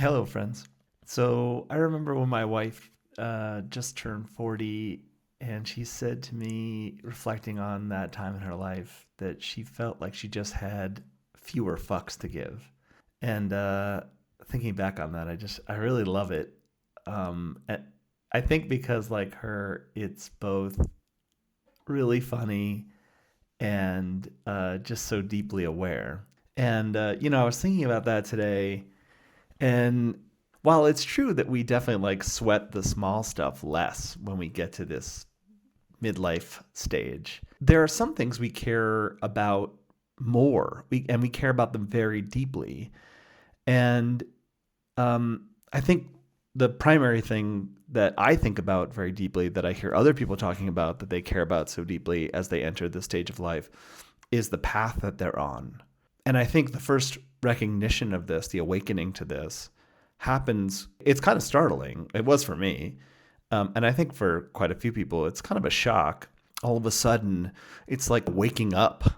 Hello, friends. So I remember when my wife just turned 40, and she said to me, reflecting on that time in her life, that she felt like she just had fewer fucks to give. And thinking back on that, I really love it. And I think because, like her, it's both really funny and just so deeply aware. And, I was thinking about that today. And while it's true that we definitely like sweat the small stuff less when we get to this midlife stage, there are some things we care about more. We care about them very deeply. And I think the primary thing that I think about very deeply, that I hear other people talking about that they care about so deeply as they enter this stage of life, is the path that they're on. And I think the first recognition of this, the awakening to this, happens. It's kind of startling. It was for me. And I think for quite a few people, it's kind of a shock. All of a sudden, it's like waking up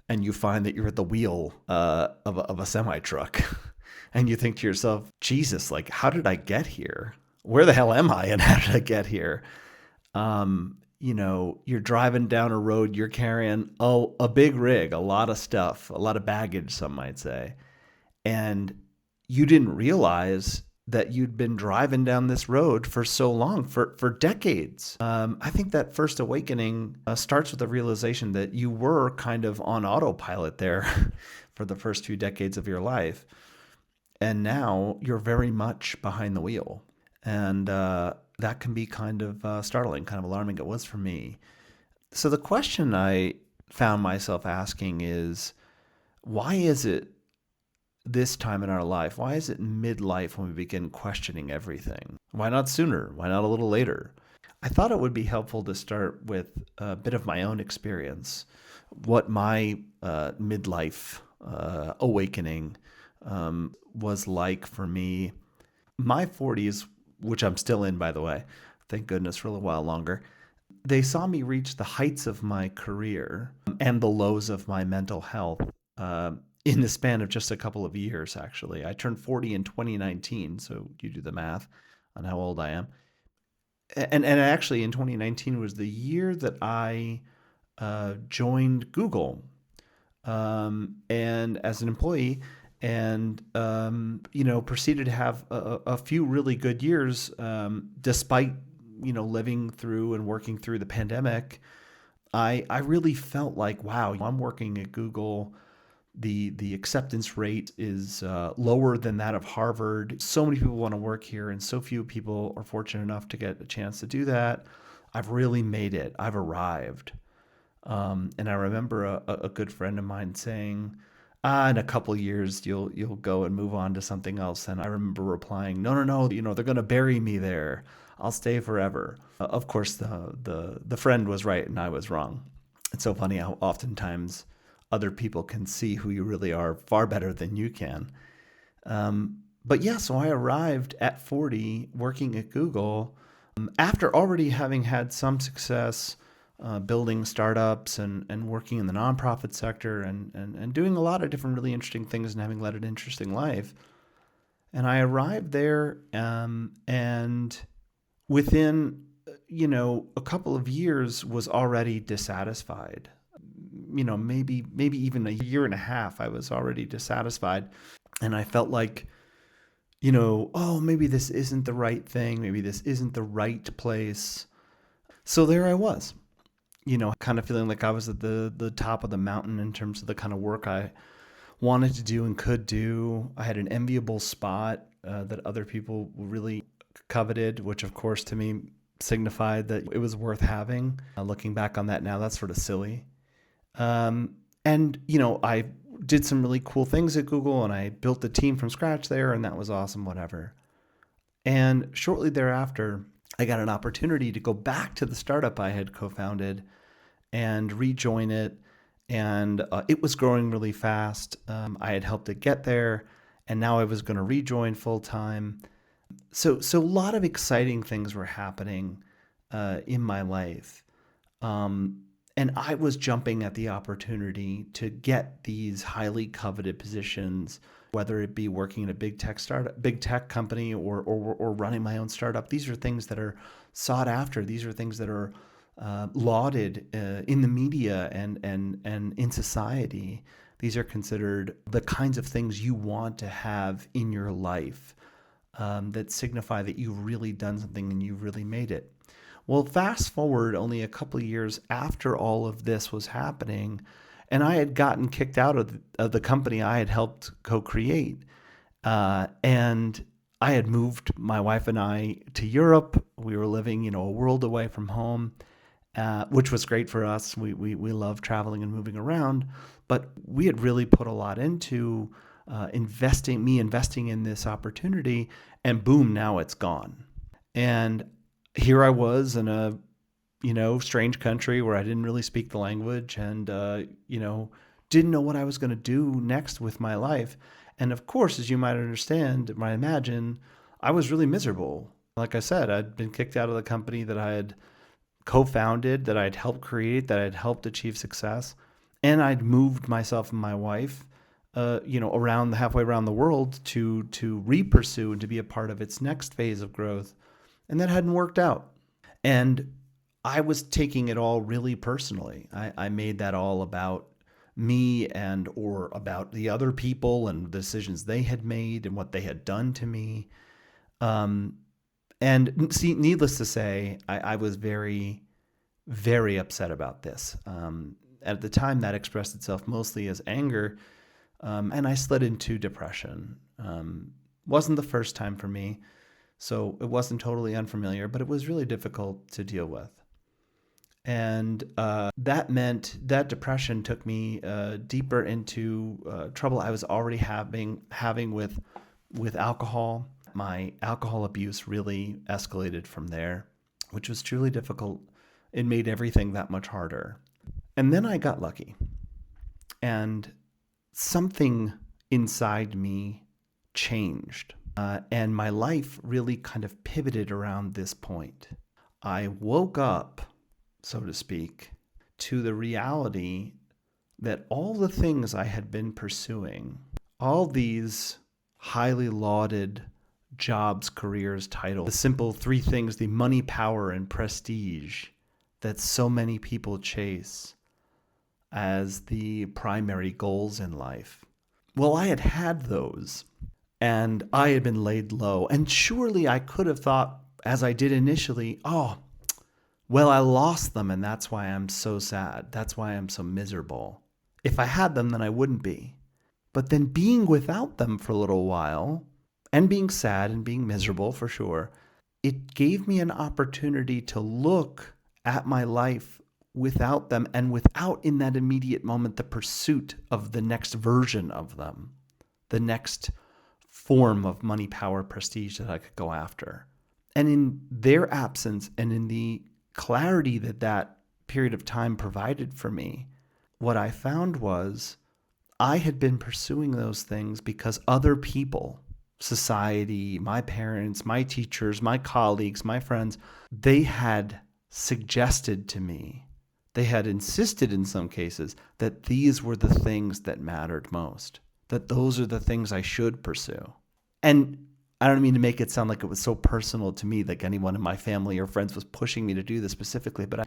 and you find that you're at the wheel of a semi truck. And you think to yourself, Jesus, like, how did I get here? Where the hell am I? And how did I get here? You're driving down a road, you're carrying a big rig, a lot of stuff, a lot of baggage, some might say. And you didn't realize that you'd been driving down this road for so long, for decades. I think that first awakening starts with the realization that you were kind of on autopilot there for the first few decades of your life. And now you're very much behind the wheel. And that can be kind of startling, kind of alarming. It was for me. So the question I found myself asking is, why is it this time in our life? Why is it midlife when we begin questioning everything? Why not sooner? Why not a little later? I thought it would be helpful to start with a bit of my own experience, what my midlife awakening was like for me. My 40s, which I'm still in, by the way, thank goodness, for a little while longer, they saw me reach the heights of my career and the lows of my mental health in the span of just a couple of years, actually. I turned 40 in 2019, so you do the math on how old I am. And actually, in 2019 was the year that I joined Google and as an employee, and proceeded to have a few really good years, despite living through and working through the pandemic. I really felt like, wow, I'm working at Google. The acceptance rate is lower than that of Harvard. So many people want to work here, and so few people are fortunate enough to get a chance to do that. I've really made it. I've arrived. And I remember a good friend of mine saying, in a couple of years you'll go and move on to something else. And I remember replying, no, no, no, they're going to bury me there. I'll stay forever. Of course, the friend was right and I was wrong. It's so funny how oftentimes other people can see who you really are far better than you can. But yeah, so I arrived at 40 working at Google after already having had some success building startups and working in the nonprofit sector and doing a lot of different really interesting things and having led an interesting life. And I arrived there, and within a couple of years was already dissatisfied. Maybe even a year and a half, I was already dissatisfied. And I felt like, oh, maybe this isn't the right thing. Maybe this isn't the right place. So there I was, kind of feeling like I was at the top of the mountain in terms of the kind of work I wanted to do and could do. I had an enviable spot that other people really coveted, which of course to me signified that it was worth having. Looking back on that now, that's sort of silly. I did some really cool things at Google, and I built the team from scratch there, and that was awesome, whatever. And shortly thereafter, I got an opportunity to go back to the startup I had co-founded and rejoin it. And it was growing really fast. I had helped it get there, and now I was going to rejoin full time. So a lot of exciting things were happening in my life. And I was jumping at the opportunity to get these highly coveted positions, whether it be working in a big tech company, or running my own startup. These are things that are sought after. These are things that are lauded in the media and in society. These are considered the kinds of things you want to have in your life, that signify that you've really done something and you've really made it. Well, fast forward only a couple of years after all of this was happening, and I had gotten kicked out of the company I had helped co-create. And I had moved my wife and I to Europe. We were living, a world away from home, which was great for us. We love traveling and moving around, but we had really put a lot into investing in this opportunity, and boom, now it's gone. And here I was in a strange country where I didn't really speak the language, and didn't know what I was going to do next with my life. And of course, as you might imagine, I was really miserable. Like I said, I'd been kicked out of the company that I had co-founded, that I'd helped create, that I'd helped achieve success, and I'd moved myself and my wife, around halfway around the world to re-pursue and to be a part of its next phase of growth, and that hadn't worked out. And I was taking it all really personally. I made that all about me or about the other people and the decisions they had made and what they had done to me. And see, needless to say, I was very, very upset about this. At the time, that expressed itself mostly as anger, and I slid into depression. Wasn't the first time for me, so it wasn't totally unfamiliar, but it was really difficult to deal with. And that meant that depression took me deeper into trouble I was already having with alcohol. My alcohol abuse really escalated from there, which was truly difficult. It made everything that much harder. And then I got lucky, and something inside me changed. And my life really kind of pivoted around this point. I woke up, so to speak, to the reality that all the things I had been pursuing, all these highly lauded jobs, careers, titles, the simple three things, the money, power, and prestige that so many people chase as the primary goals in life. Well, I had those, and I had been laid low. And surely I could have thought, as I did initially, well, I lost them, and that's why I'm so sad. That's why I'm so miserable. If I had them, then I wouldn't be. But then being without them for a little while, and being sad and being miserable for sure, it gave me an opportunity to look at my life without them, and without, in that immediate moment, the pursuit of the next version of them, the next form of money, power, prestige that I could go after. And in their absence, and in the clarity that period of time provided for me, what I found was I had been pursuing those things because other people, society, my parents, my teachers, my colleagues, my friends, they had suggested to me, they had insisted in some cases, that these were the things that mattered most, that those are the things I should pursue. And I don't mean to make it sound like it was so personal to me, like anyone in my family or friends was pushing me to do this specifically, but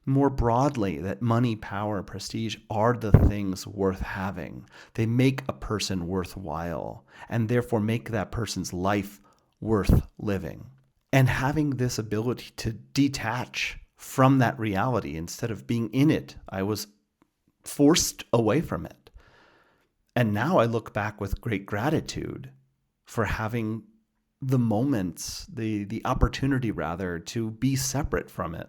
more broadly, that money, power, prestige are the things worth having. They make a person worthwhile, and therefore make that person's life worth living. And having this ability to detach from that reality instead of being in it, I was forced away from it. And now I look back with great gratitude for having the moments, the opportunity rather, to be separate from it.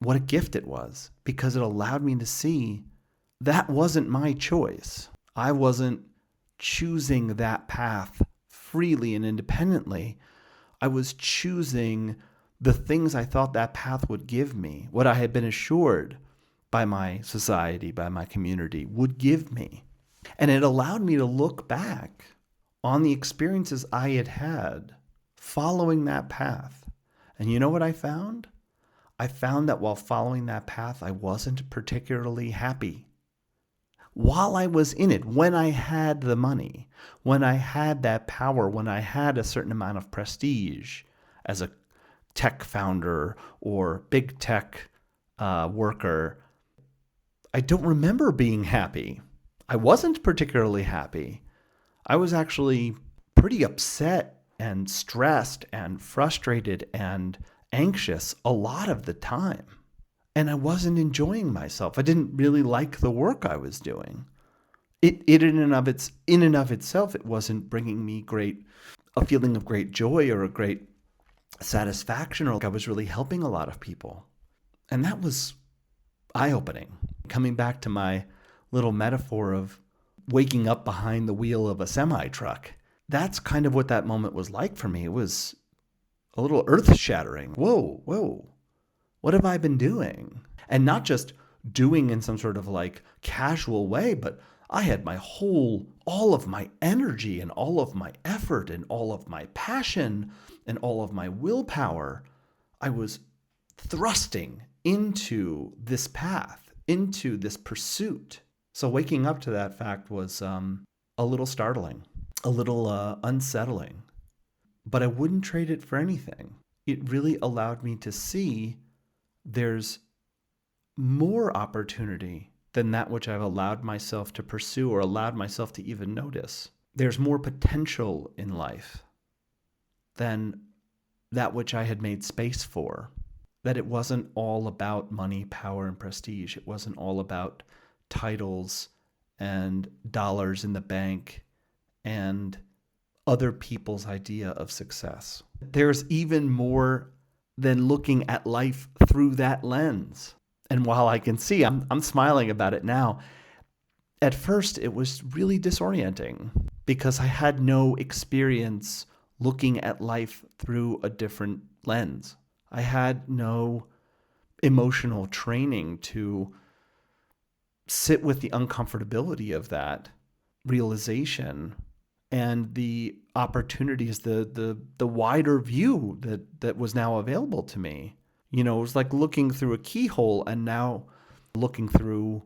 What a gift it was, because it allowed me to see that wasn't my choice. I wasn't choosing that path freely and independently. I was choosing the things I thought that path would give me, what I had been assured by my society, by my community would give me. And it allowed me to look back on the experiences I had had following that path. And you know what I found? I found that while following that path, I wasn't particularly happy. while I was in it, when I had the money, when I had that power, when I had a certain amount of prestige as a tech founder or big tech worker, I don't remember being happy. I wasn't particularly happy. I was actually pretty upset and stressed and frustrated and anxious a lot of the time. And I wasn't enjoying myself. I didn't really like the work I was doing. It in and of itself, it wasn't bringing me a feeling of great joy or a great satisfaction, or like I was really helping a lot of people. And that was eye-opening. Coming back to my little metaphor of waking up behind the wheel of a semi-truck, that's kind of what that moment was like for me. It was a little earth-shattering. Whoa. What have I been doing? And not just doing in some sort of like casual way, but I had all of my energy and all of my effort and all of my passion and all of my willpower. I was thrusting into this path, into this pursuit. So waking up to that fact was a little startling, a little unsettling, but I wouldn't trade it for anything. It really allowed me to see there's more opportunity than that which I've allowed myself to pursue or allowed myself to even notice. There's more potential in life than that which I had made space for. That it wasn't all about money, power, and prestige. It wasn't all about titles and dollars in the bank and other people's idea of success. There's even more than looking at life through that lens. And while I can see, I'm smiling about it now, at first it was really disorienting because I had no experience looking at life through a different lens. I had no emotional training to sit with the uncomfortability of that realization and the opportunities, the wider view that was now available to me. You know, it was like looking through a keyhole and now looking through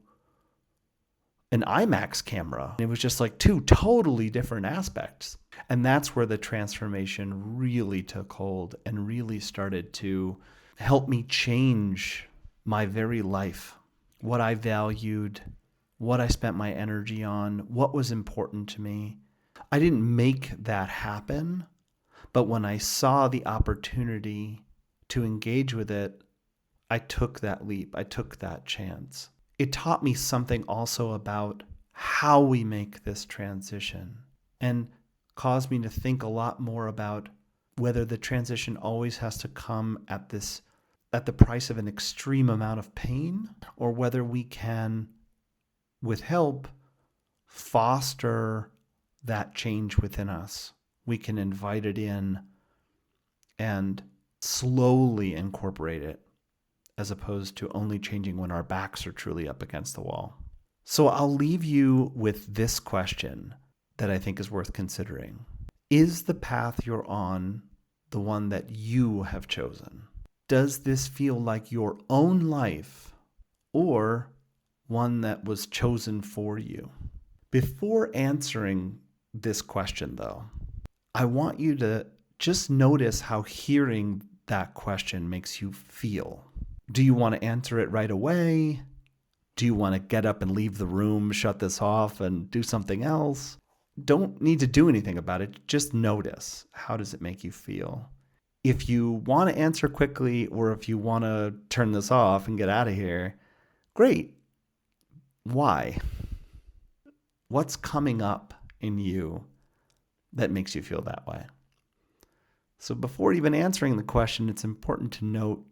an IMAX camera. It was just like two totally different aspects. And that's where the transformation really took hold and really started to help me change my very life, what I valued, what I spent my energy on, what was important to me. I didn't make that happen, but when I saw the opportunity to engage with it, I took that leap. I took that chance. It taught me something also about how we make this transition and caused me to think a lot more about whether the transition always has to come at the price of an extreme amount of pain, or whether we can, with help, foster that change within us. We can invite it in and slowly incorporate it, as opposed to only changing when our backs are truly up against the wall. So I'll leave you with this question that I think is worth considering. Is the path you're on the one that you have chosen? Does this feel like your own life or one that was chosen for you? Before answering this question, though, I want you to just notice how hearing that question makes you feel. Do you want to answer it right away? Do you want to get up and leave the room, shut this off, and do something else? Don't need to do anything about it. Just notice. How does it make you feel? If you want to answer quickly, or if you want to turn this off and get out of here, great. Why? What's coming up in you that makes you feel that way? So before even answering the question, it's important to note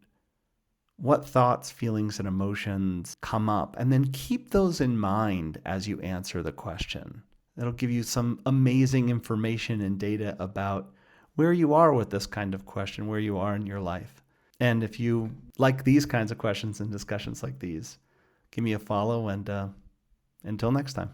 what thoughts, feelings, and emotions come up, and then keep those in mind as you answer the question. That'll give you some amazing information and data about where you are with this kind of question, where you are in your life. And if you like these kinds of questions and discussions like these, give me a follow, and until next time.